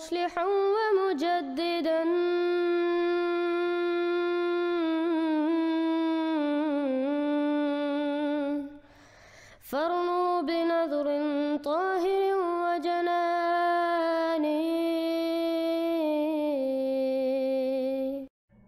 मुस्लिहन व मुजद्दिदन फरनू बिनज़रिन ताहिरिन व जनानी।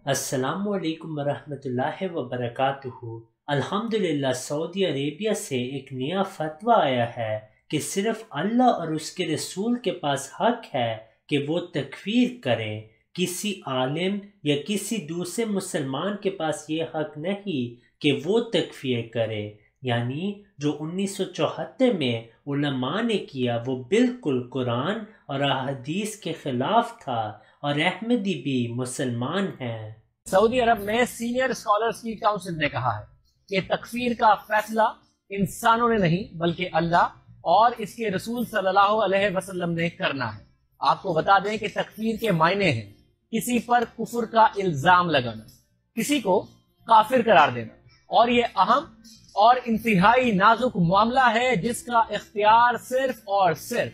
अस्सलामु अलैकुम वरहमतुल्लाहि वबरकातुहू। अल्हम्दुलिल्लाह सऊदी अरेबिया से एक नया फतवा आया है कि सिर्फ अल्लाह और उसके रसूल के पास हक है कि वो तकफीर करें। किसी आलिम या किसी दूसरे मुसलमान के पास ये हक नहीं कि वो तकफीर करे। यानी जो 1974 में उलमा ने किया वो बिल्कुल कुरान और अहदीस के खिलाफ था और अहमदी भी मुसलमान हैं। सऊदी अरब में सीनियर स्कॉलर्स की काउंसिल ने कहा है कि तकफीर का फैसला इंसानों ने नहीं बल्कि अल्लाह और इसके रसूल सल्लल्लाहु अलैहि वसल्लम ने करना है। आपको बता दें कि तकफीर के मायने हैं किसी पर कुफर का इल्जाम लगाना, किसी को काफिर करार देना, और ये अहम और इंतहाई नाजुक मामला है जिसका इख्तियार सिर्फ और सिर्फ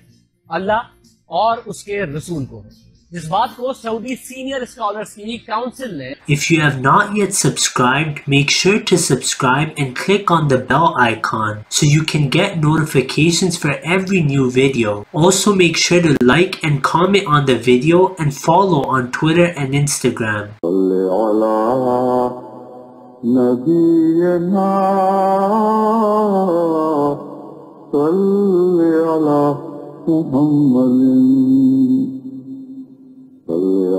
अल्लाह और उसके रसूल को है। इस बात को सऊदी सीनियर स्कॉलर्स की काउंसिल ने If you have not yet subscribed, make sure to subscribe and click on the bell icon so you can get notifications for every new video. Also make sure to like and comment on the video and follow on Twitter and Instagram.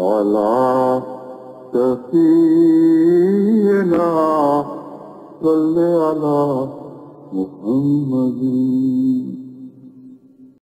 على سفينا صل على محمد